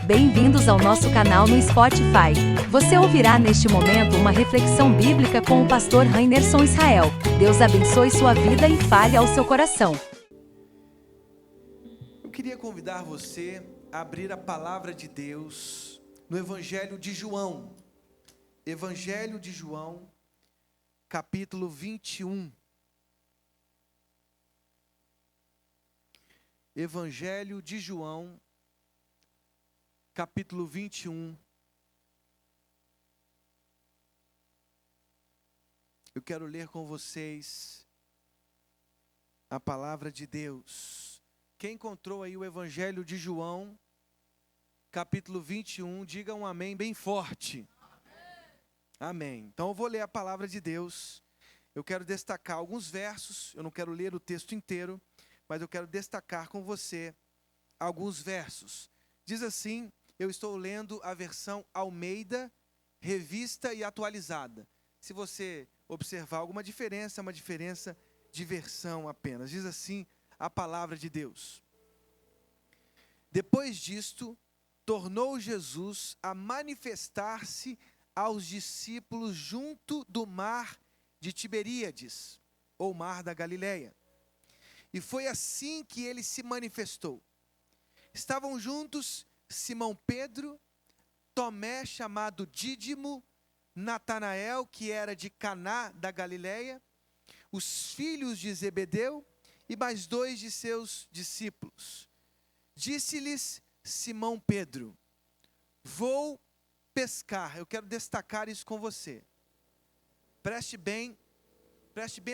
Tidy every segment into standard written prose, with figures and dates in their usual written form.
Bem-vindos ao nosso canal no Spotify. Você ouvirá neste momento uma reflexão bíblica com o pastor Rainerson Israel. Deus abençoe sua vida e fale ao seu coração. Eu queria convidar você a abrir a palavra de Deus no Evangelho de João. Evangelho de João, capítulo 21. Evangelho de João, capítulo 21. Eu quero ler com vocês a palavra de Deus. Quem encontrou aí o Evangelho de João, capítulo 21, diga um amém bem forte. Amém. Então eu vou ler a palavra de Deus. Eu quero destacar alguns versos, eu não quero ler o texto inteiro, mas eu quero destacar com você alguns versos. Diz assim, eu estou lendo a versão Almeida, revista e atualizada. Se você observar alguma diferença, é uma diferença de versão apenas. Diz assim a palavra de Deus. Depois disto, tornou Jesus a manifestar-se aos discípulos junto do mar de Tiberíades, ou mar da Galileia. E foi assim que ele se manifestou. Estavam juntos Simão Pedro, Tomé chamado Dídimo, Natanael, que era de Caná da Galileia, os filhos de Zebedeu e mais dois de seus discípulos. Disse-lhes Simão Pedro: vou pescar. Eu quero destacar isso com você. Preste bem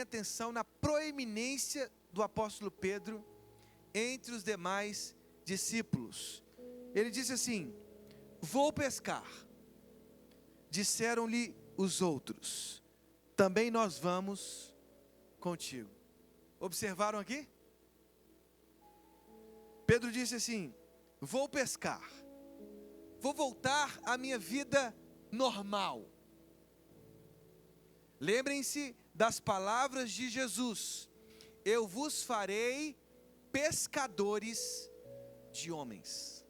atenção na proeminência do apóstolo Pedro entre os demais discípulos. Ele disse assim: vou pescar. Disseram-lhe os outros: também nós vamos contigo. Observaram aqui? Pedro disse assim: vou pescar. Vou voltar à minha vida normal. Lembrem-se das palavras de Jesus: eu vos farei pescadores de homens.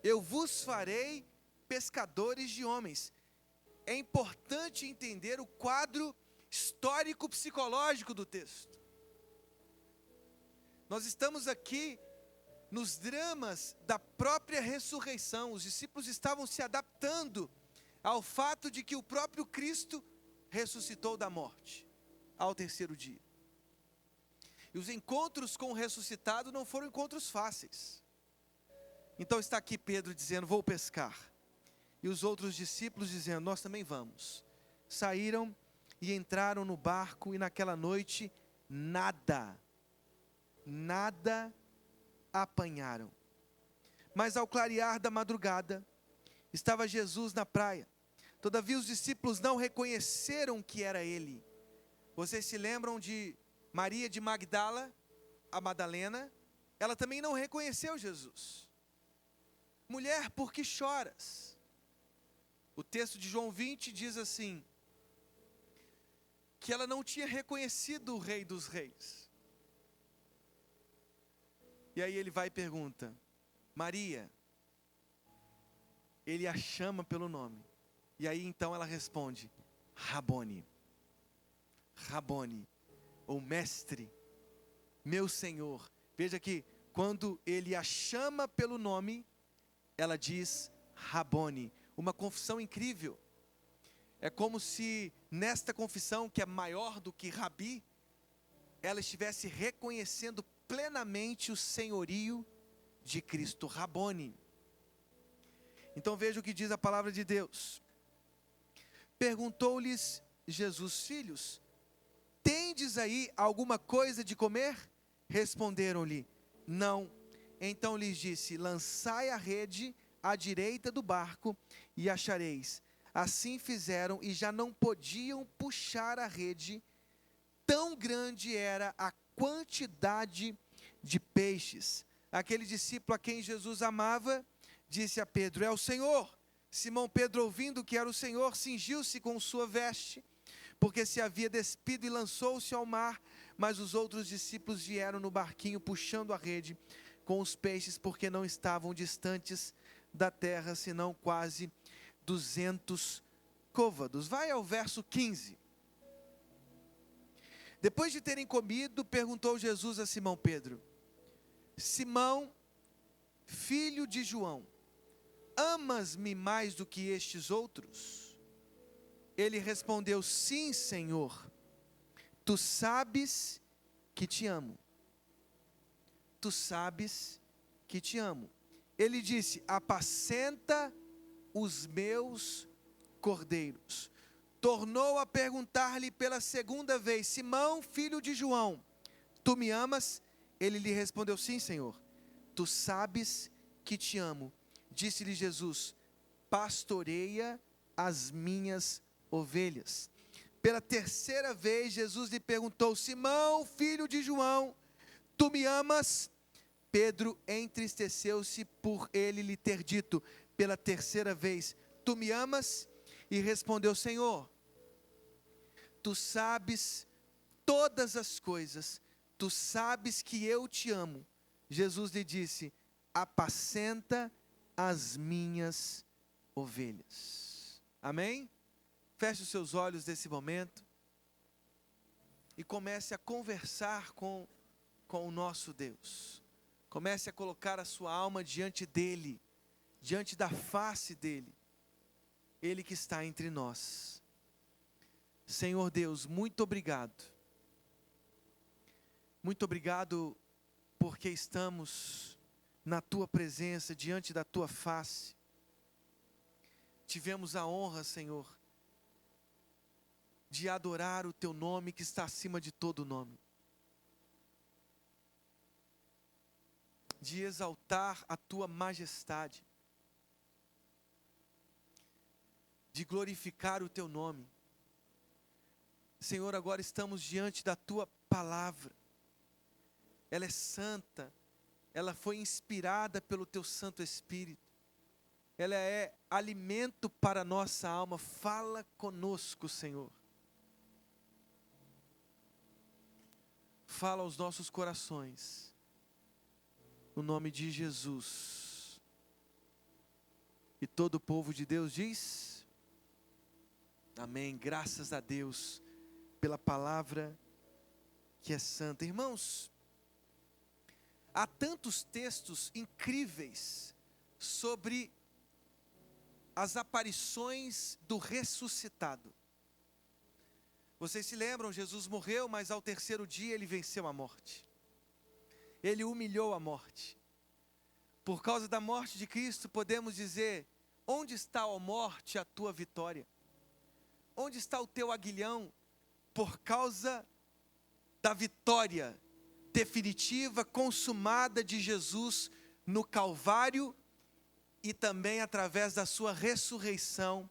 Eu vos farei pescadores de homens. É importante entender o quadro histórico-psicológico do texto. Nós estamos aqui nos dramas da própria ressurreição. Os discípulos estavam se adaptando ao fato de que o próprio Cristo ressuscitou da morte ao terceiro dia. E os encontros com o ressuscitado não foram encontros fáceis. Então está aqui Pedro dizendo: vou pescar. E os outros discípulos dizendo: nós também vamos. Saíram e entraram no barco, e naquela noite nada apanharam. Mas ao clarear da madrugada, estava Jesus na praia. Todavia os discípulos não reconheceram que era ele. Vocês se lembram de Maria de Magdala, a Madalena? Ela também não reconheceu Jesus. Mulher, por que choras? O texto de João 20 diz assim, que ela não tinha reconhecido o Rei dos Reis. E aí ele vai e pergunta: Maria. Ele a chama pelo nome. E aí então ela responde: Rabone. Rabone, ou mestre, meu Senhor. Veja que quando ele a chama pelo nome, ela diz Rabone. Uma confissão incrível. É como se nesta confissão, que é maior do que Rabi, ela estivesse reconhecendo plenamente o senhorio de Cristo. Rabone. Então veja o que diz a palavra de Deus. Perguntou-lhes Jesus: filhos, tendes aí alguma coisa de comer? Responderam-lhe: não. Então lhes disse: lançai a rede à direita do barco e achareis. Assim fizeram e já não podiam puxar a rede, tão grande era a quantidade de peixes. Aquele discípulo a quem Jesus amava disse a Pedro: é o Senhor. Simão Pedro, ouvindo que era o Senhor, cingiu-se com sua veste, porque se havia despido e lançou-se ao mar. Mas os outros discípulos vieram no barquinho puxando a rede com os peixes, porque não estavam distantes da terra, senão quase 200 côvados. Vai ao verso 15. Depois de terem comido, perguntou Jesus a Simão Pedro: Simão, filho de João, amas-me mais do que estes outros? Ele respondeu: sim, Senhor, tu sabes que te amo. Tu sabes que te amo. Ele disse: apacenta os meus cordeiros. Tornou a perguntar-lhe pela segunda vez: Simão, filho de João, tu me amas? Ele lhe respondeu: sim, Senhor, tu sabes que te amo. Disse-lhe Jesus: pastoreia as minhas ovelhas. Pela terceira vez Jesus lhe perguntou: Simão, filho de João, tu me amas? Pedro entristeceu-se por ele lhe ter dito pela terceira vez: tu me amas? E respondeu: Senhor, tu sabes todas as coisas, tu sabes que eu te amo. Jesus lhe disse: apacenta as minhas ovelhas. Amém? Feche os seus olhos nesse momento e comece a conversar com o nosso Deus. Comece a colocar a sua alma diante dEle, diante da face dEle, Ele que está entre nós. Senhor Deus, muito obrigado. Muito obrigado porque estamos na Tua presença, diante da Tua face. Tivemos a honra, Senhor, de adorar o Teu nome que está acima de todo nome. De exaltar a Tua majestade. De glorificar o Teu nome. Senhor, agora estamos diante da Tua palavra. Ela é santa, ela foi inspirada pelo Teu Santo Espírito. Ela é alimento para a nossa alma. Fala conosco, Senhor. Fala aos nossos corações. No nome de Jesus. E todo o povo de Deus diz: amém. Graças a Deus pela palavra que é santa. Irmãos, há tantos textos incríveis sobre as aparições do ressuscitado. Vocês se lembram, Jesus morreu, mas ao terceiro dia ele venceu a morte. Ele humilhou a morte. Por causa da morte de Cristo, podemos dizer: onde está, ó morte, a tua vitória? Onde está o teu aguilhão? Por causa da vitória definitiva, consumada de Jesus no Calvário e também através da sua ressurreição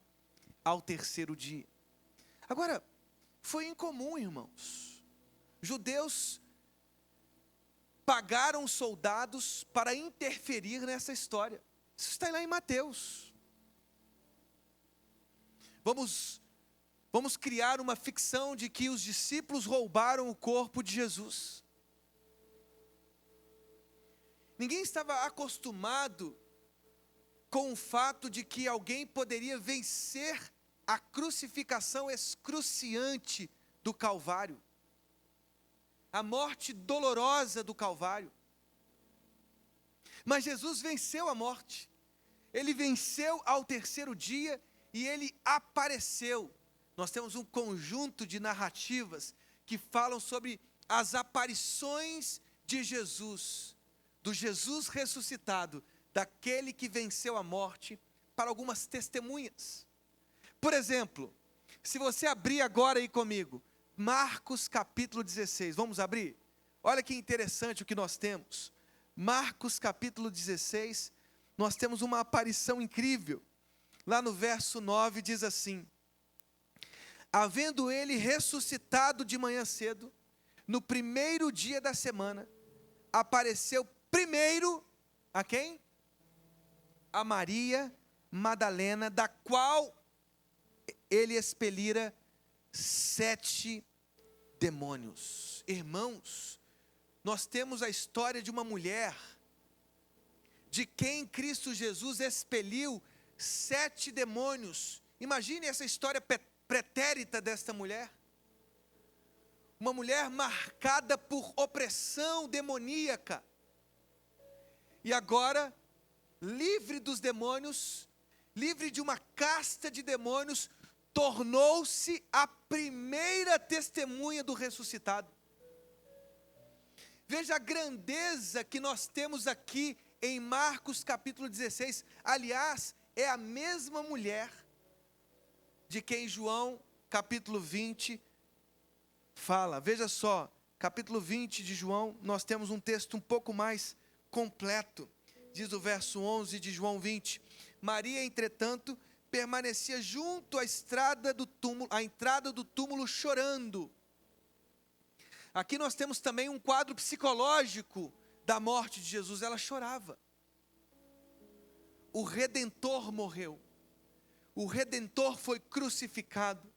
ao terceiro dia. Agora, foi incomum, irmãos. Judeus pagaram soldados para interferir nessa história. Isso está lá em Mateus. Vamos criar uma ficção de que os discípulos roubaram o corpo de Jesus. Ninguém estava acostumado com o fato de que alguém poderia vencer a crucificação excruciante do Calvário. A morte dolorosa do Calvário. Mas Jesus venceu a morte. Ele venceu ao terceiro dia e ele apareceu. Nós temos um conjunto de narrativas que falam sobre as aparições de Jesus, do Jesus ressuscitado, daquele que venceu a morte, para algumas testemunhas. Por exemplo, se você abrir agora aí comigo, Marcos capítulo 16, vamos abrir? Olha que interessante o que nós temos. Marcos capítulo 16, nós temos uma aparição incrível. Lá no verso 9 diz assim: havendo ele ressuscitado de manhã cedo, no primeiro dia da semana, apareceu primeiro a quem? A Maria Madalena, da qual ele expelira 7 demônios. Irmãos, nós temos a história de uma mulher de quem Cristo Jesus expeliu 7 demônios. Imagine essa história pretérita desta mulher. Uma mulher marcada por opressão demoníaca. E agora, livre dos demônios, livre de uma casta de demônios, tornou-se a primeira testemunha do ressuscitado. Veja a grandeza que nós temos aqui em Marcos capítulo 16. Aliás, é a mesma mulher de quem João capítulo 20 fala. Veja só, capítulo 20 de João, nós temos um texto um pouco mais completo. Diz o verso 11 de João 20: Maria, entretanto, permanecia junto à entrada do túmulo chorando. Aqui nós temos também um quadro psicológico da morte de Jesus. Ela chorava. O Redentor morreu. O Redentor foi crucificado.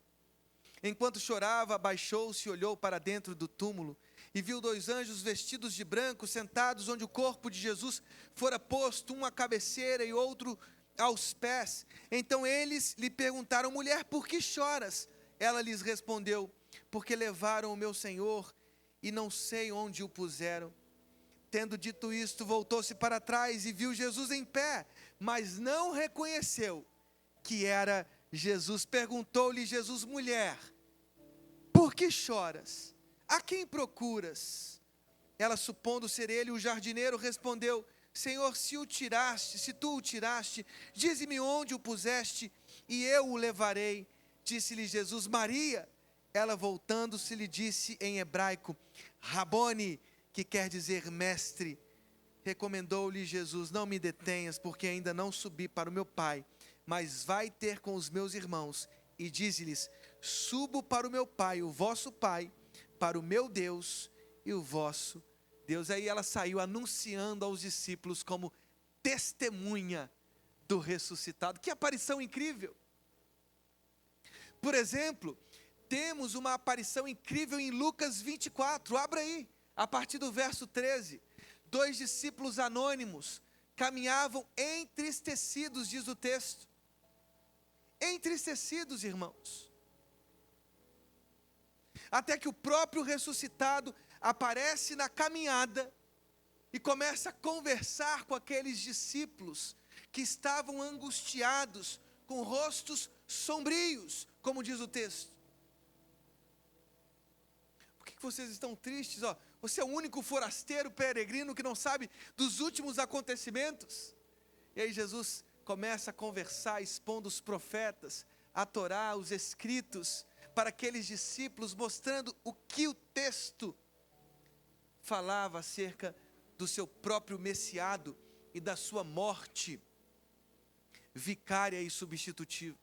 Enquanto chorava, abaixou-se e olhou para dentro do túmulo e viu 2 anjos vestidos de branco sentados onde o corpo de Jesus fora posto, um à cabeceira e outro aos pés. Então eles lhe perguntaram: mulher, por que choras? Ela lhes respondeu: porque levaram o meu Senhor e não sei onde o puseram. Tendo dito isto, voltou-se para trás e viu Jesus em pé, mas não reconheceu que era Jesus. Perguntou-lhe Jesus: mulher, por que choras? A quem procuras? Ela, supondo ser ele o jardineiro, respondeu: Senhor, se tu o tiraste, dize-me onde o puseste, e eu o levarei. Disse-lhe Jesus: Maria. Ela, voltando-se, lhe disse em hebraico: Rabone, que quer dizer mestre. Recomendou-lhe Jesus: não me detenhas, porque ainda não subi para o meu Pai, mas vai ter com os meus irmãos, e dize-lhes: subo para o meu Pai, o vosso Pai, para o meu Deus e o vosso Deus. Aí ela saiu anunciando aos discípulos como testemunha do ressuscitado. Que aparição incrível! Por exemplo, temos uma aparição incrível em Lucas 24, abra aí, a partir do verso 13. 2 discípulos anônimos caminhavam entristecidos, diz o texto. Entristecidos, irmãos. Até que o próprio ressuscitado aparece na caminhada e começa a conversar com aqueles discípulos que estavam angustiados, com rostos sombrios, como diz o texto. Por que vocês estão tristes? Você é o único forasteiro, peregrino, que não sabe dos últimos acontecimentos? E aí Jesus começa a conversar, expondo os profetas, a Torá, os escritos, para aqueles discípulos, mostrando o que o texto falava acerca do seu próprio messiado e da sua morte vicária e substitutiva.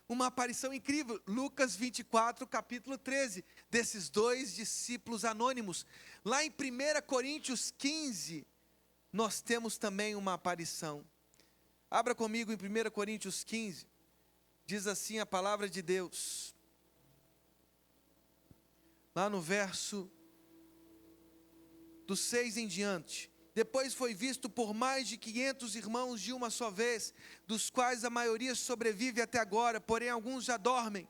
Uma aparição incrível, Lucas 24, capítulo 13, desses 2 discípulos anônimos. Lá em 1 Coríntios 15, nós temos também uma aparição. Abra comigo em 1 Coríntios 15, diz assim a palavra de Deus. Lá no verso do 6 em diante. Depois foi visto por mais de 500 irmãos de uma só vez, dos quais a maioria sobrevive até agora, porém alguns já dormem.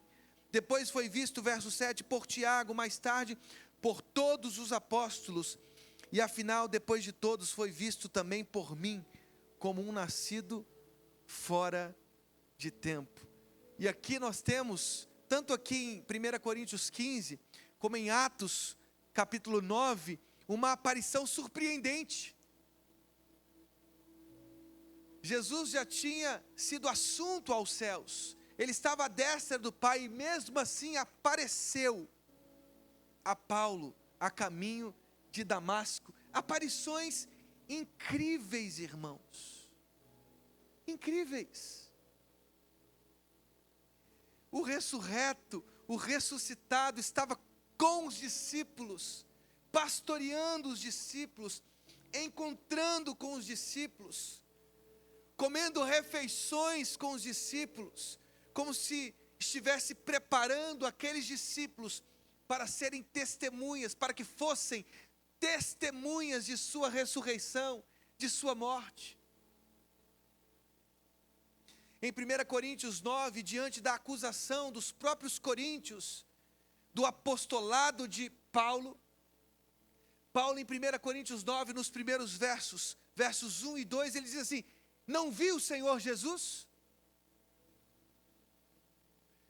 Depois foi visto, verso 7, por Tiago, mais tarde por todos os apóstolos. E afinal, depois de todos, foi visto também por mim, como um nascido fora de tempo. E aqui nós temos, tanto aqui em 1 Coríntios 15, como em Atos capítulo 9, uma aparição surpreendente. Jesus já tinha sido assunto aos céus, ele estava à destra do Pai, e mesmo assim apareceu a Paulo a caminho de Damasco. Aparições incríveis, irmãos, incríveis. O ressurreto, o ressuscitado estava com os discípulos, pastoreando os discípulos, encontrando com os discípulos, comendo refeições com os discípulos, como se estivesse preparando aqueles discípulos para serem testemunhas, para que fossem testemunhas de sua ressurreição, de sua morte. Em 1 Coríntios 9, diante da acusação dos próprios coríntios, do apostolado de Paulo, em 1 Coríntios 9, nos primeiros versos 1 e 2, ele diz assim: não viu o Senhor Jesus?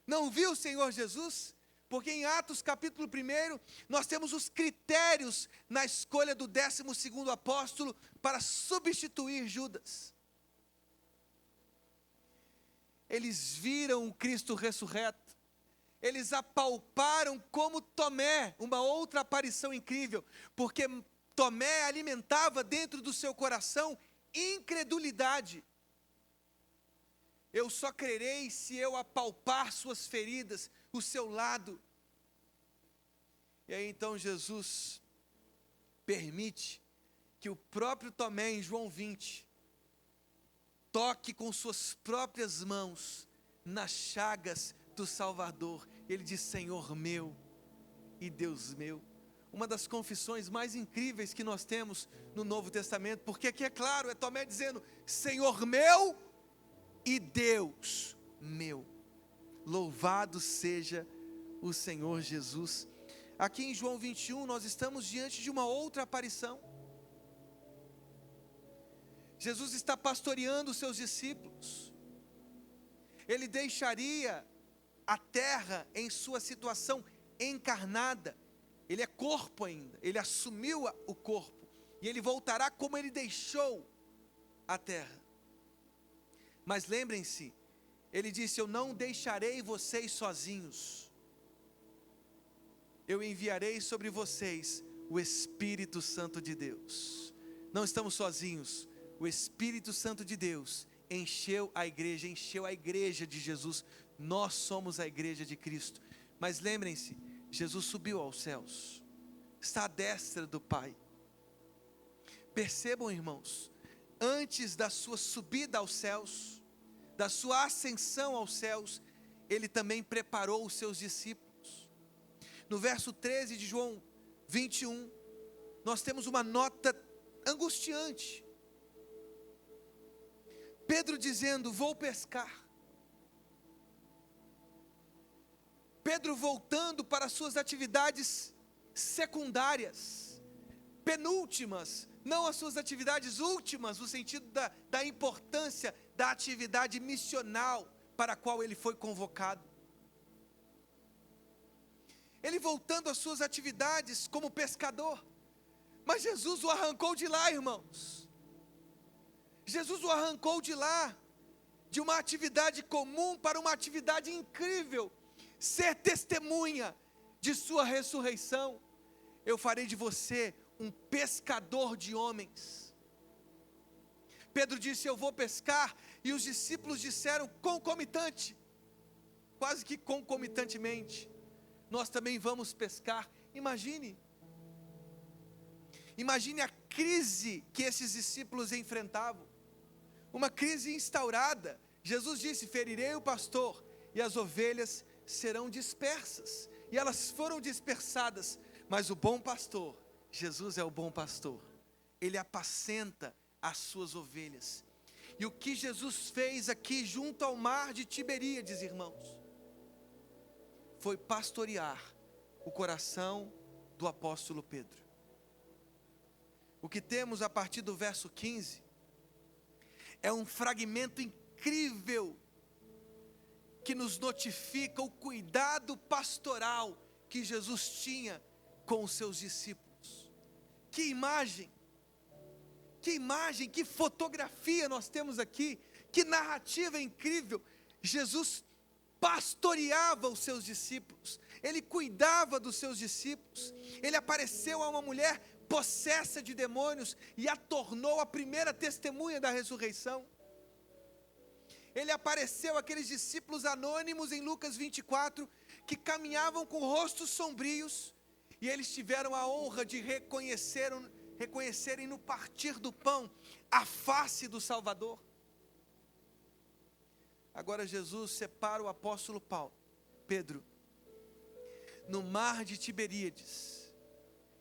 Não viu o Senhor Jesus? Porque em Atos capítulo 1, nós temos os critérios na escolha do 12º apóstolo para substituir Judas. Eles viram o Cristo ressurreto. Eles apalparam como Tomé, uma outra aparição incrível, porque Tomé alimentava dentro do seu coração incredulidade. Eu só crerei se eu apalpar suas feridas, o seu lado. E aí então Jesus permite que o próprio Tomé, em João 20, toque com suas próprias mãos nas chagas do Salvador. Ele diz: Senhor meu e Deus meu. Uma das confissões mais incríveis que nós temos no Novo Testamento, porque aqui é claro, é Tomé dizendo: Senhor meu e Deus meu. Louvado seja o Senhor Jesus. Aqui em João 21, nós estamos diante de uma outra aparição. Jesus está pastoreando os seus discípulos. Ele deixaria a terra em sua situação encarnada. Ele é corpo ainda, ele assumiu o corpo, e ele voltará como ele deixou a terra. Mas lembrem-se, ele disse: eu não deixarei vocês sozinhos, eu enviarei sobre vocês o Espírito Santo de Deus. Não estamos sozinhos, o Espírito Santo de Deus encheu a igreja de Jesus. Nós somos a igreja de Cristo. Mas lembrem-se, Jesus subiu aos céus, está à destra do Pai. Percebam, irmãos, antes da sua subida aos céus, da sua ascensão aos céus, ele também preparou os seus discípulos. No verso 13 de João 21, nós temos uma nota angustiante. Pedro dizendo: vou pescar. Pedro voltando para suas atividades secundárias, penúltimas, não as suas atividades últimas, no sentido da importância da atividade missional para a qual ele foi convocado. Ele voltando às suas atividades como pescador, mas Jesus o arrancou de lá, irmãos. Jesus o arrancou de lá, de uma atividade comum para uma atividade incrível, ser testemunha de sua ressurreição. Eu farei de você um pescador de homens. Pedro disse: eu vou pescar, e os discípulos disseram concomitante, quase que concomitantemente: nós também vamos pescar. Imagine a crise que esses discípulos enfrentavam, uma crise instaurada. Jesus disse: ferirei o pastor, e as ovelhas serão dispersas, e elas foram dispersadas, mas o bom pastor, Jesus é o bom pastor, ele apacenta as suas ovelhas. E o que Jesus fez aqui junto ao mar de Tiberíades, irmãos, foi pastorear o coração do apóstolo Pedro. O que temos a partir do verso 15 é um fragmento incrível que nos notifica o cuidado pastoral que Jesus tinha com os seus discípulos. Que imagem, que fotografia nós temos aqui, que narrativa incrível. Jesus pastoreava os seus discípulos, ele cuidava dos seus discípulos. Ele apareceu a uma mulher possessa de demônios e a tornou a primeira testemunha da ressurreição. Ele apareceu àqueles discípulos anônimos em Lucas 24, que caminhavam com rostos sombrios, e eles tiveram a honra de reconhecerem no partir do pão a face do Salvador. Agora Jesus separa o apóstolo Paulo Pedro no mar de Tiberíades,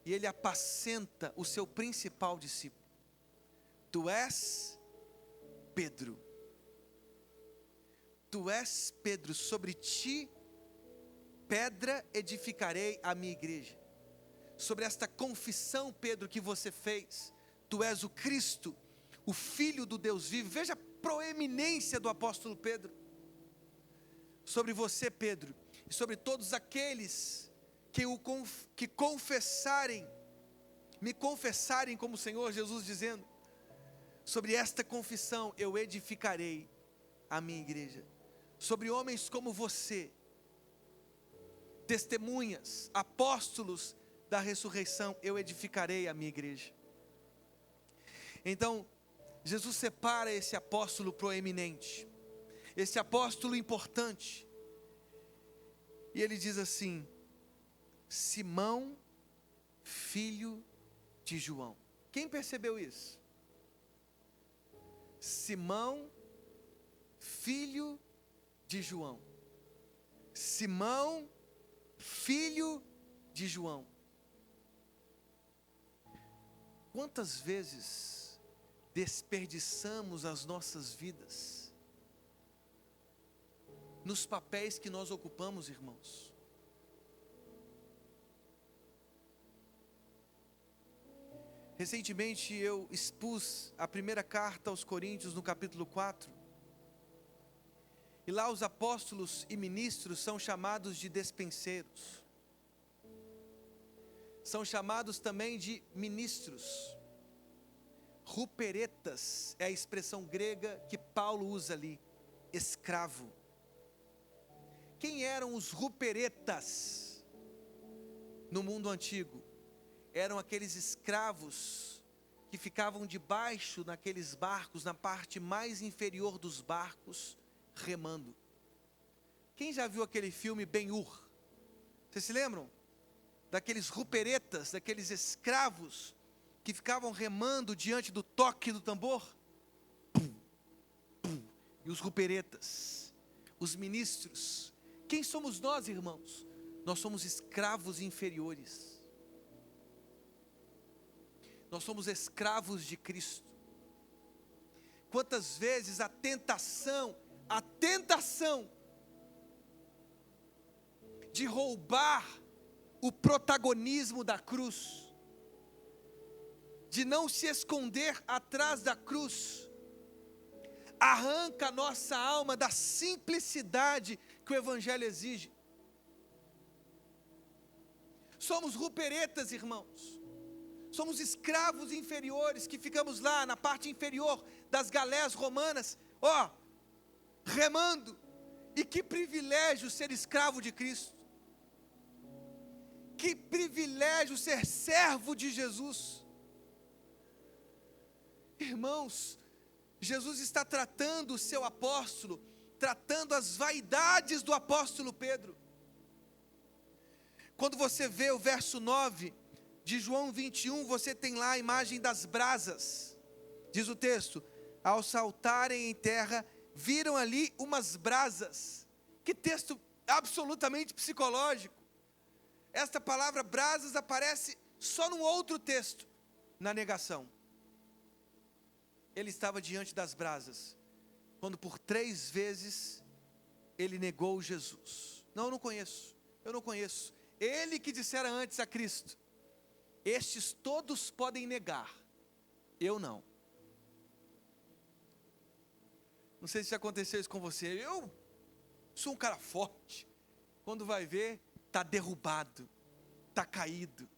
e ele apacenta o seu principal discípulo. Tu és Pedro. Tu és Pedro, sobre ti, pedra, edificarei a minha igreja. Sobre esta confissão, Pedro, que você fez, tu és o Cristo, o Filho do Deus vivo. Veja a proeminência do apóstolo Pedro. Sobre você, Pedro, e sobre todos aqueles que confessarem, me confessarem como Senhor Jesus, dizendo, sobre esta confissão eu edificarei a minha igreja. Sobre homens como você, testemunhas, apóstolos da ressurreição, eu edificarei a minha igreja. Então, Jesus separa esse apóstolo proeminente, esse apóstolo importante, e ele diz assim: Simão, filho de João. Quem percebeu isso? Simão, filho de João. Simão, filho de João. Quantas vezes desperdiçamos as nossas vidas nos papéis que nós ocupamos, irmãos? Recentemente eu expus a primeira carta aos Coríntios no capítulo 4. E lá os apóstolos e ministros são chamados de despenseiros. São chamados também de ministros. Ruperetas é a expressão grega que Paulo usa ali, escravo. Quem eram os ruperetas no mundo antigo? Eram aqueles escravos que ficavam debaixo naqueles barcos, na parte mais inferior dos barcos, remando. Quem já viu aquele filme Ben-Hur? Vocês se lembram? Daqueles ruperetas, daqueles escravos que ficavam remando diante do toque do tambor? Pum, pum. E os ruperetas, os ministros. Quem somos nós, irmãos? Nós somos escravos inferiores. Nós somos escravos de Cristo. Quantas vezes a tentação de roubar o protagonismo da cruz, de não se esconder atrás da cruz, arranca a nossa alma da simplicidade que o Evangelho exige. Somos ruperetas, irmãos. Somos escravos inferiores que ficamos lá na parte inferior das galés romanas, remando. E que privilégio ser escravo de Cristo. Que privilégio ser servo de Jesus. Irmãos, Jesus está tratando o seu apóstolo, tratando as vaidades do apóstolo Pedro. Quando você vê o verso 9 de João 21, você tem lá a imagem das brasas. Diz o texto: ao saltarem em terra, viram ali umas brasas. Que texto absolutamente psicológico. Esta palavra brasas aparece só num outro texto, na negação. Ele estava diante das brasas, quando por 3 vezes ele negou Jesus. Não, eu não conheço. Ele que dissera antes a Cristo: estes todos podem negar, eu não. Não sei se já aconteceu isso com você. Eu sou um cara forte. Quando vai ver, está derrubado, está caído.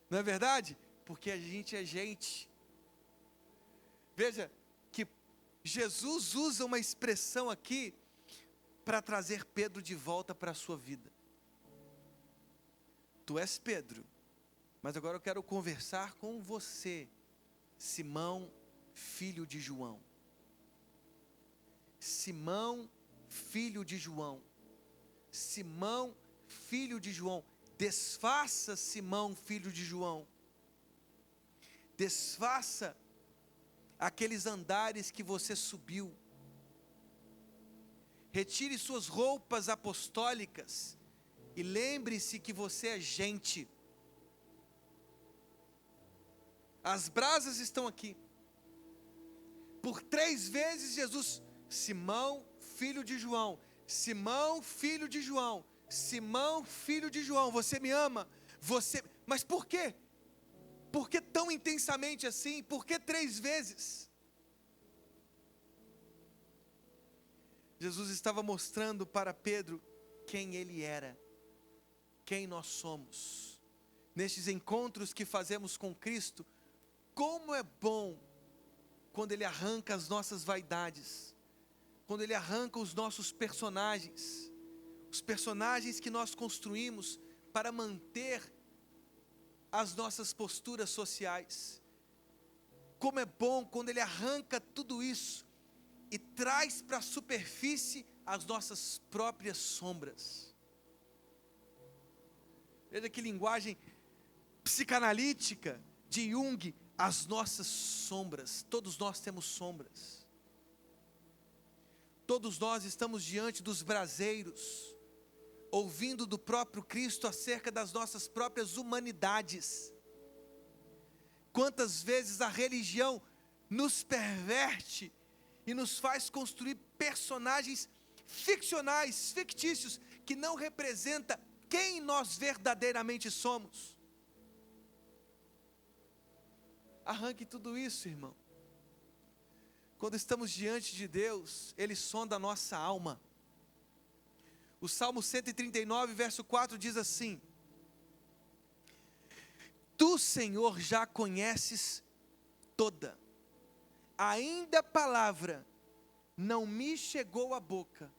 Não é verdade? Porque a gente é gente. Veja que Jesus usa uma expressão aqui para trazer Pedro de volta para a sua vida. Tu és Pedro, mas agora eu quero conversar com você, Simão, filho de João. Simão, filho de João. Simão, filho de João. Desfaça, Simão, filho de João. Desfaça aqueles andares que você subiu. retire suas roupas apostólicas e lembre-se que você é gente. As brasas estão aqui. Por 3 vezes Jesus, Simão, filho de João, Simão, filho de João, Simão, filho de João, você me ama? Mas por quê? Por que tão intensamente assim? Por que 3 vezes? Jesus estava mostrando para Pedro quem ele era, quem nós somos. Nestes encontros que fazemos com Cristo, como é bom quando Ele arranca as nossas vaidades, quando Ele arranca os nossos personagens, os personagens que nós construímos para manter as nossas posturas sociais. Como é bom quando Ele arranca tudo isso e traz para a superfície as nossas próprias sombras. Veja que linguagem psicanalítica de Jung, as nossas sombras. Todos nós temos sombras. Todos nós estamos diante dos braseiros, ouvindo do próprio Cristo acerca das nossas próprias humanidades. Quantas vezes a religião nos perverte e nos faz construir personagens ficcionais, fictícios, que não representam quem nós verdadeiramente somos. Arranque tudo isso, irmão. Quando estamos diante de Deus, Ele sonda a nossa alma. O Salmo 139, verso 4 diz assim: Tu, Senhor, já conheces toda, ainda a palavra não me chegou à boca,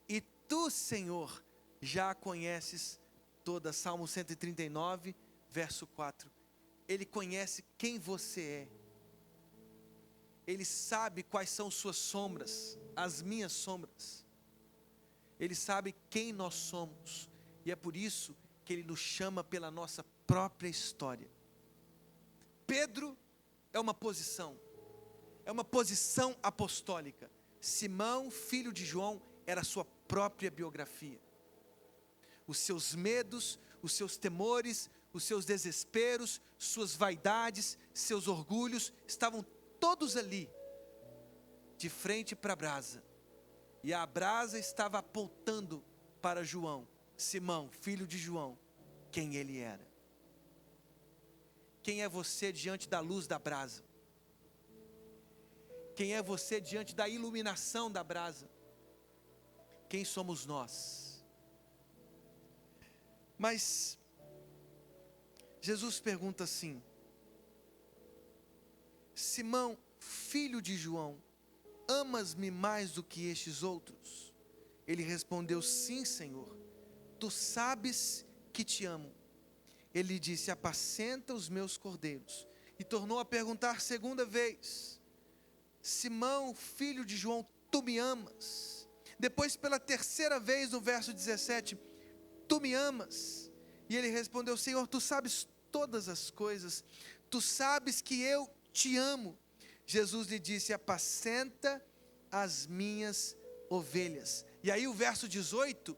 e Tu, Senhor, já a conheces toda. Salmo 139, verso 4. Ele conhece quem você é. Ele sabe quais são suas sombras, as minhas sombras. Ele sabe quem nós somos. E é por isso que Ele nos chama pela nossa própria história. Pedro é uma posição apostólica. Simão, filho de João, era a sua própria biografia. Os seus medos, os seus temores, os seus desesperos, suas vaidades, seus orgulhos, estavam todos ali, de frente para a brasa. E a brasa estava apontando para João, Simão, filho de João, quem ele era. Quem é você diante da luz da brasa? Quem é você diante da iluminação da brasa? Quem somos nós? Mas Jesus pergunta assim: Simão, filho de João, amas-me mais do que estes outros? Ele respondeu: sim, Senhor, tu sabes que te amo. Ele disse: apacenta os meus cordeiros. E tornou a perguntar 2ª vez: Simão, filho de João, tu me amas? Depois, pela 3ª vez, no verso 17: tu me amas? E ele respondeu: Senhor, tu sabes todas as coisas, tu sabes que eu te amo. Jesus lhe disse: apacenta as minhas ovelhas. E aí o verso 18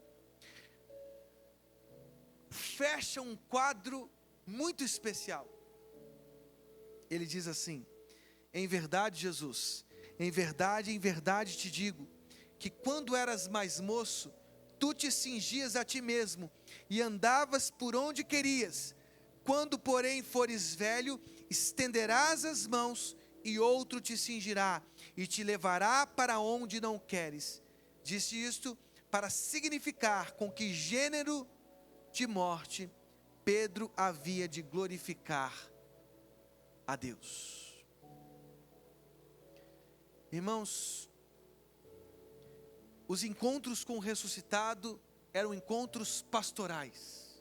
fecha um quadro muito especial. Ele diz assim: em verdade, Jesus, em verdade te digo, que quando eras mais moço, tu te cingias a ti mesmo, e andavas por onde querias. Quando, porém, fores velho, estenderás as mãos, e outro te cingirá, e te levará para onde não queres. Disse isto para significar com que gênero de morte Pedro havia de glorificar a Deus. Irmãos, os encontros com o ressuscitado eram encontros pastorais,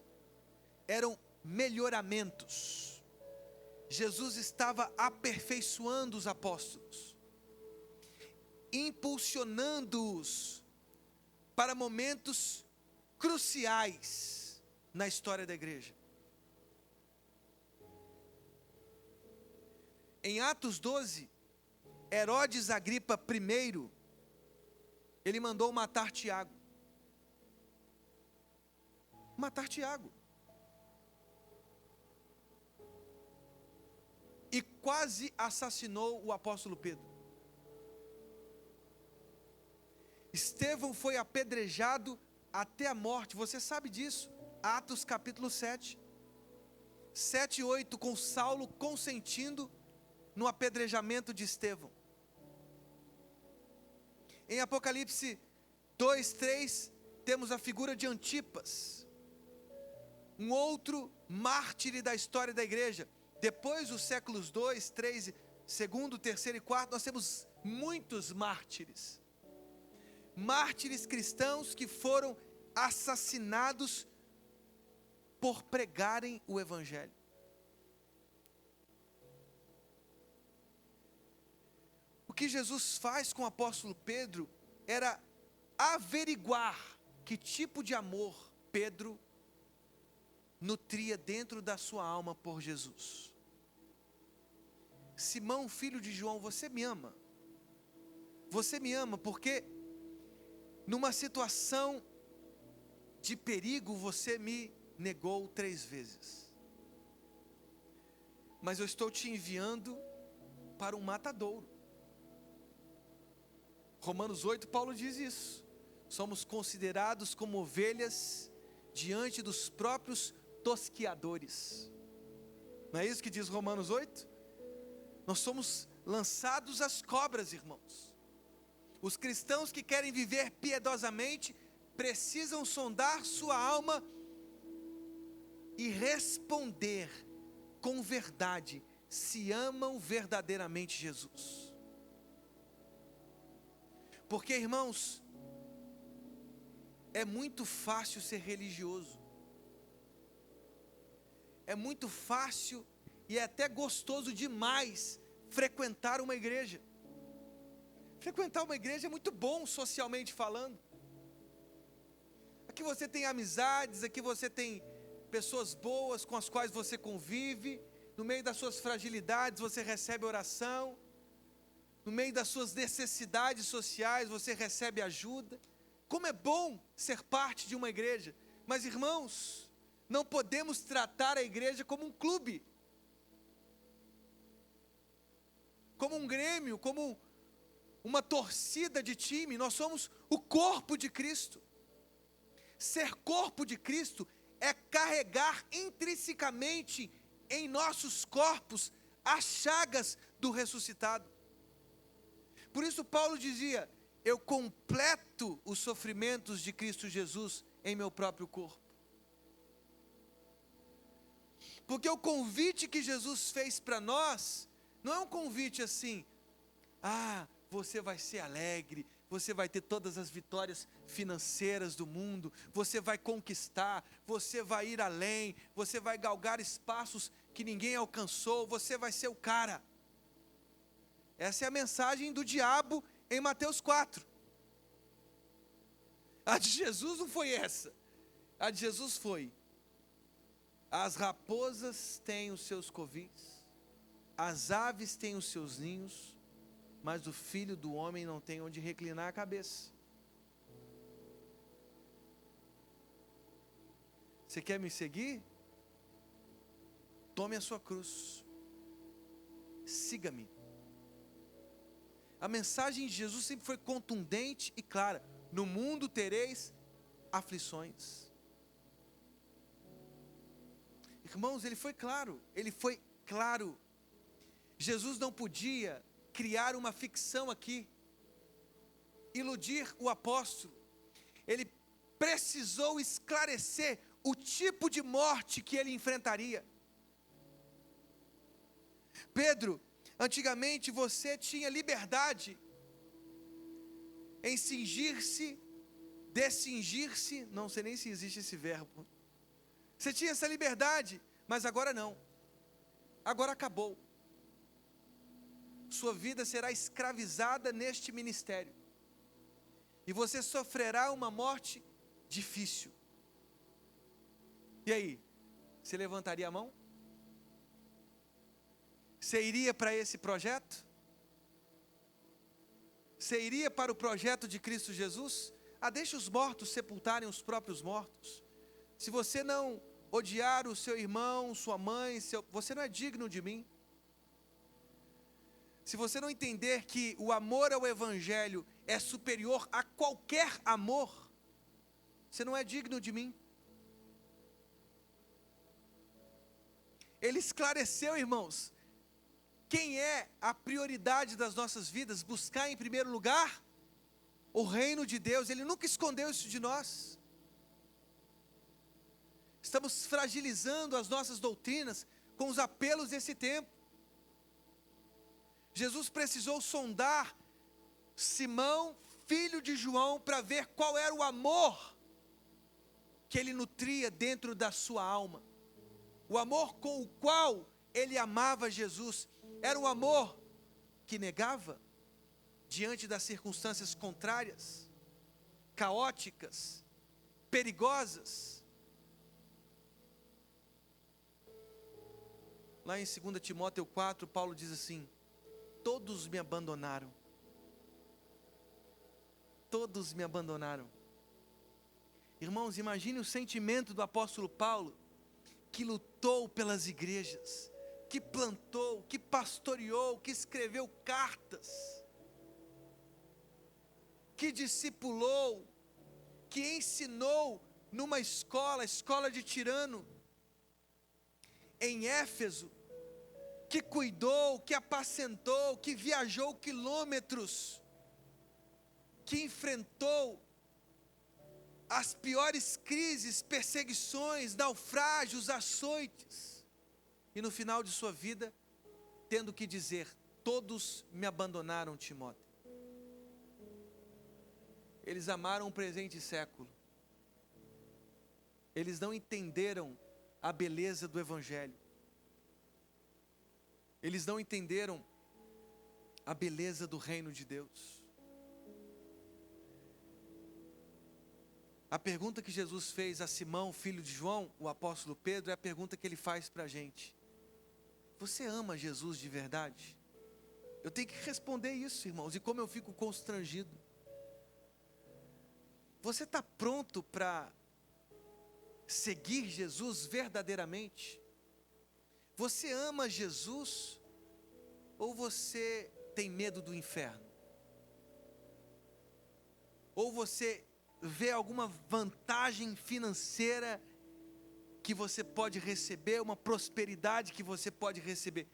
eram melhoramentos. Jesus estava aperfeiçoando os apóstolos, impulsionando-os para momentos cruciais na história da igreja. Em Atos 12, Herodes Agripa I ele mandou matar Tiago. Matar Tiago. E quase assassinou o apóstolo Pedro. Estevão foi apedrejado até a morte, você sabe disso, Atos capítulo 7, 7 e 8, com Saulo consentindo no apedrejamento de Estevão. Em Apocalipse 2, 3, temos a figura de Antipas, um outro mártir da história da igreja. Depois dos séculos 2, 3, segundo, terceiro e quarto, nós temos muitos mártires. Mártires cristãos que foram assassinados por pregarem o evangelho. O que Jesus faz com o apóstolo Pedro era averiguar que tipo de amor Pedro nutria dentro da sua alma por Jesus. Simão, filho de João, você me ama? Você me ama porque numa situação de perigo você me negou 3 vezes. Mas eu estou te enviando para um matadouro. Romanos 8, Paulo diz isso. Somos considerados como ovelhas diante dos próprios tosquiadores. Não é isso que diz Romanos 8? Nós somos lançados às cobras, irmãos. Os cristãos que querem viver piedosamente precisam sondar sua alma e responder com verdade se amam verdadeiramente Jesus. Porque, irmãos, é muito fácil ser religioso. É muito fácil e é até gostoso demais frequentar uma igreja. Frequentar uma igreja é muito bom socialmente falando. Aqui você tem amizades, aqui você tem pessoas boas com as quais você convive. No meio das suas fragilidades você recebe oração. No meio das suas necessidades sociais você recebe ajuda. Como é bom ser parte de uma igreja. Mas, irmãos, não podemos tratar a igreja como um clube, como um grêmio, como uma torcida de time. Nós somos o corpo de Cristo. Ser corpo de Cristo é carregar intrinsecamente em nossos corpos as chagas do ressuscitado. Por isso Paulo dizia: eu completo os sofrimentos de Cristo Jesus em meu próprio corpo. Porque o convite que Jesus fez para nós não é um convite assim: você vai ser alegre, você vai ter todas as vitórias financeiras do mundo, você vai conquistar, você vai ir além, você vai galgar espaços que ninguém alcançou, você vai ser o cara. Essa é a mensagem do diabo em Mateus 4. A de Jesus não foi essa. A de Jesus foi: as raposas têm os seus covis, as aves têm os seus ninhos, mas o filho do homem não tem onde reclinar a cabeça. Você quer me seguir? Tome a sua cruz. Siga-me. A mensagem de Jesus sempre foi contundente e clara: no mundo tereis aflições. Irmãos, ele foi claro. Jesus não podia criar uma ficção aqui, iludir o apóstolo. Ele precisou esclarecer o tipo de morte que ele enfrentaria. Pedro, antigamente você tinha liberdade em cingir-se, descingir-se, não sei nem se existe esse verbo. Você tinha essa liberdade, mas agora não. Agora acabou. Sua vida será escravizada neste ministério. E você sofrerá uma morte difícil. E aí, você levantaria a mão? Você iria para esse projeto? Você iria para o projeto de Cristo Jesus? Deixa os mortos sepultarem os próprios mortos. Se você não odiar o seu irmão, sua mãe, você não é digno de mim. Se você não entender que o amor ao Evangelho é superior a qualquer amor, você não é digno de mim. Ele esclareceu, irmãos, quem é a prioridade das nossas vidas, buscar em primeiro lugar o reino de Deus. Ele nunca escondeu isso de nós. Estamos fragilizando as nossas doutrinas com os apelos desse tempo. Jesus precisou sondar Simão, filho de João, para ver qual era o amor que ele nutria dentro da sua alma. O amor com o qual ele amava Jesus. Era um amor que negava diante das circunstâncias contrárias, caóticas, perigosas. Lá em 2 Timóteo 4, Paulo diz assim: todos me abandonaram. Todos me abandonaram. Irmãos, imagine o sentimento do apóstolo Paulo, que lutou pelas igrejas, que plantou, que pastoreou, que escreveu cartas, que discipulou, que ensinou numa escola de Tirano, em Éfeso, que cuidou, que apacentou, que viajou quilômetros, que enfrentou as piores crises, perseguições, naufrágios, açoites, e no final de sua vida, tendo que dizer: todos me abandonaram, Timóteo. Eles amaram o presente século, eles não entenderam a beleza do Evangelho, eles não entenderam a beleza do reino de Deus. A pergunta que Jesus fez a Simão, filho de João, o apóstolo Pedro, é a pergunta que ele faz para a gente: você ama Jesus de verdade? Eu tenho que responder isso, irmãos, e como eu fico constrangido. Você está pronto para seguir Jesus verdadeiramente? Você ama Jesus ou você tem medo do inferno? Ou você vê alguma vantagem financeira que você pode receber, uma prosperidade que você pode receber?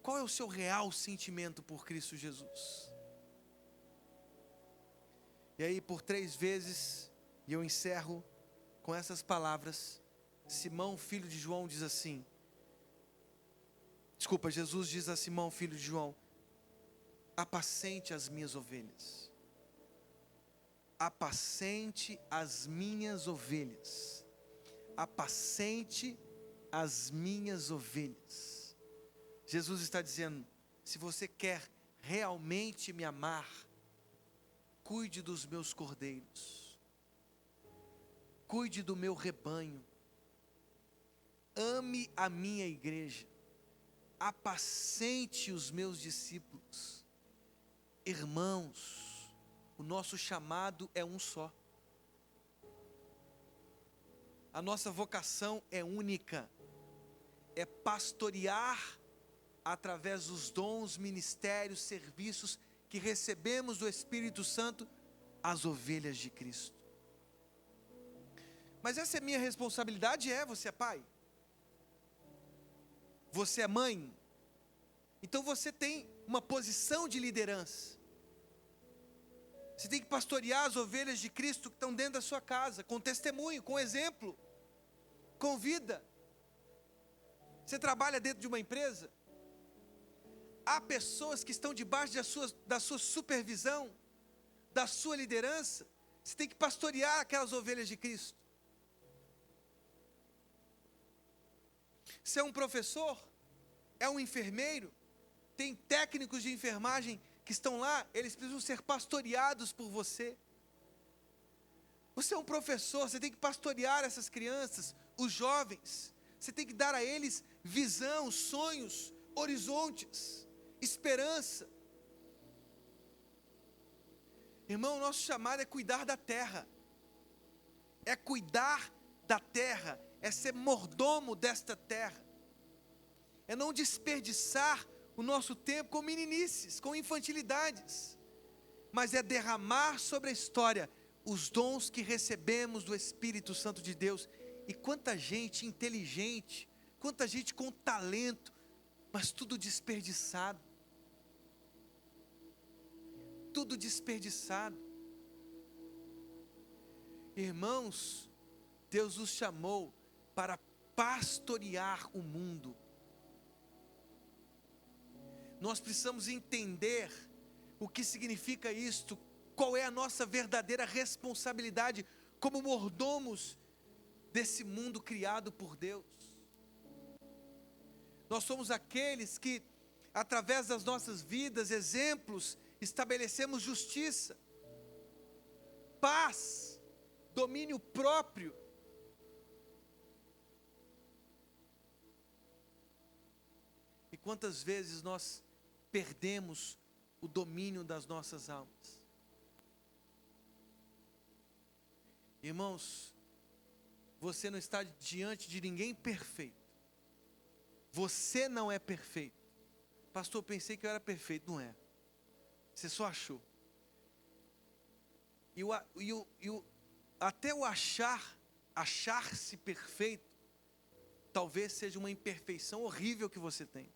Qual é o seu real sentimento por Cristo Jesus? E aí, por 3 vezes, e eu encerro com essas palavras, Simão, filho de João, diz assim, Jesus diz a Simão, filho de João: apacente as minhas ovelhas. Apacente as minhas ovelhas. Apacente as minhas ovelhas. Jesus está dizendo: se você quer realmente me amar, cuide dos meus cordeiros, cuide do meu rebanho, ame a minha igreja, apacente os meus discípulos. Irmãos, o nosso chamado é um só. A nossa vocação é única, é pastorear através dos dons, ministérios, serviços que recebemos do Espírito Santo, as ovelhas de Cristo. Mas essa é minha responsabilidade? Você é pai? Você é mãe? Então você tem uma posição de liderança. Você tem que pastorear as ovelhas de Cristo que estão dentro da sua casa, com testemunho, com exemplo, com vida. Você trabalha dentro de uma empresa, há pessoas que estão debaixo da sua supervisão, da sua liderança. Você tem que pastorear aquelas ovelhas de Cristo. Você é um professor, é um enfermeiro, tem técnicos de enfermagem que estão lá, eles precisam ser pastoreados por você. Você é um professor, você tem que pastorear essas crianças, os jovens. Você tem que dar a eles visão, sonhos, horizontes, esperança. Irmão, nosso chamado é cuidar da terra. É cuidar da terra, é ser mordomo desta terra. É não desperdiçar o nosso tempo com meninices, com infantilidades, mas é derramar sobre a história os dons que recebemos do Espírito Santo de Deus. E quanta gente inteligente, quanta gente com talento, mas tudo desperdiçado. Tudo desperdiçado. Irmãos, Deus os chamou para pastorear o mundo. Nós precisamos entender o que significa isto, qual é a nossa verdadeira responsabilidade como mordomos desse mundo criado por Deus. Nós somos aqueles que, através das nossas vidas, exemplos, estabelecemos justiça, paz, domínio próprio. E quantas vezes nós perdemos o domínio das nossas almas? Irmãos, você não está diante de ninguém perfeito. Você não é perfeito. Pastor, eu pensei que eu era perfeito. Não é. Você só achou. Até o achar-se perfeito, talvez seja uma imperfeição horrível que você tem.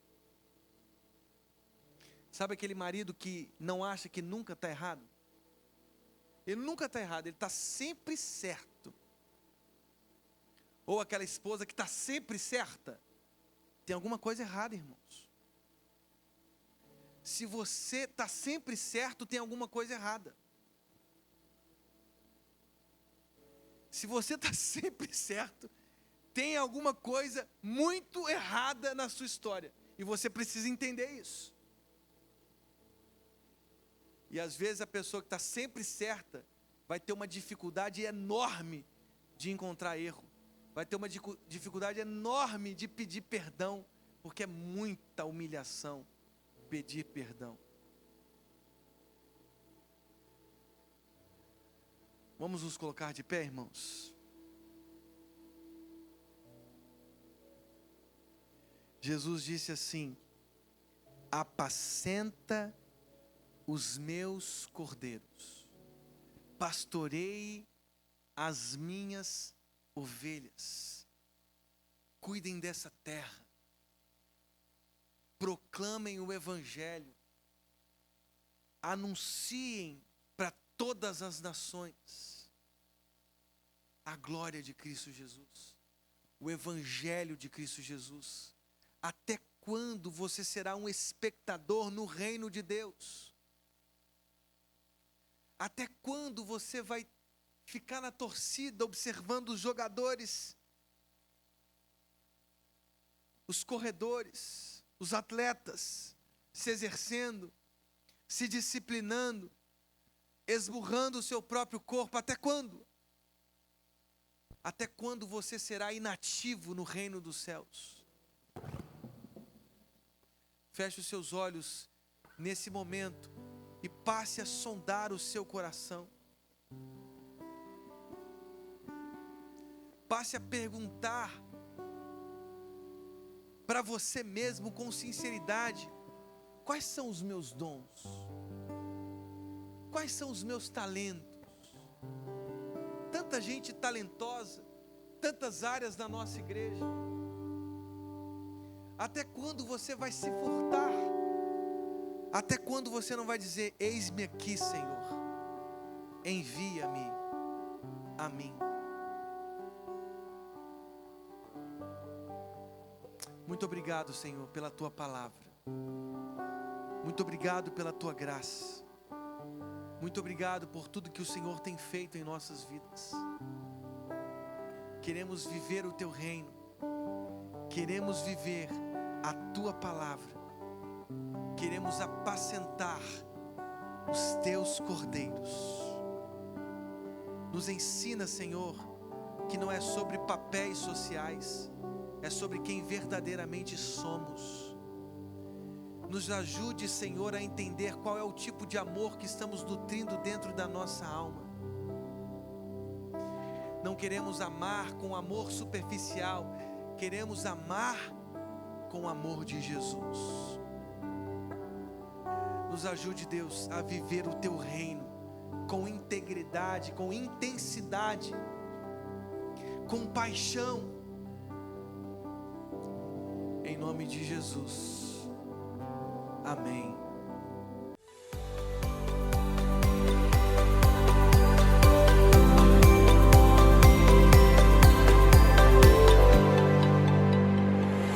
Sabe aquele marido que não acha que nunca está errado? Ele nunca está errado, ele está sempre certo. Ou aquela esposa que está sempre certa. Tem alguma coisa errada, irmãos. Se você está sempre certo, tem alguma coisa errada. Se você está sempre certo, tem alguma coisa muito errada na sua história. E você precisa entender isso. E às vezes a pessoa que está sempre certa vai ter uma dificuldade enorme de encontrar erro. Vai ter uma dificuldade enorme de pedir perdão, porque é muita humilhação pedir perdão. Vamos nos colocar de pé, irmãos. Jesus disse assim: apacenta os meus cordeiros, pastorei as minhas ovelhas. Cuidem dessa terra, proclamem o Evangelho, anunciem para todas as nações a glória de Cristo Jesus, o Evangelho de Cristo Jesus. Até quando você será um espectador no reino de Deus? Até quando você vai ficar na torcida observando os jogadores, os corredores, os atletas se exercendo, se disciplinando, esmurrando o seu próprio corpo? Até quando? Até quando você será inativo no reino dos céus? Feche os seus olhos nesse momento e passe a sondar o seu coração. Passe a perguntar para você mesmo com sinceridade: quais são os meus dons? Quais são os meus talentos? Tanta gente talentosa, tantas áreas da nossa igreja. Até quando você vai se furtar? Até quando você não vai dizer: eis-me aqui, Senhor, envia-me a mim? Muito obrigado, Senhor, pela Tua palavra. Muito obrigado pela Tua graça. Muito obrigado por tudo que o Senhor tem feito em nossas vidas. Queremos viver o Teu reino. Queremos viver a Tua palavra. Queremos apacentar os Teus cordeiros. Nos ensina, Senhor, que não é sobre papéis sociais, é sobre quem verdadeiramente somos. Nos ajude, Senhor, a entender qual é o tipo de amor que estamos nutrindo dentro da nossa alma. Não queremos amar com amor superficial, queremos amar com o amor de Jesus. Nos ajude, Deus, a viver o Teu reino com integridade, com intensidade, com paixão. Em nome de Jesus. Amém.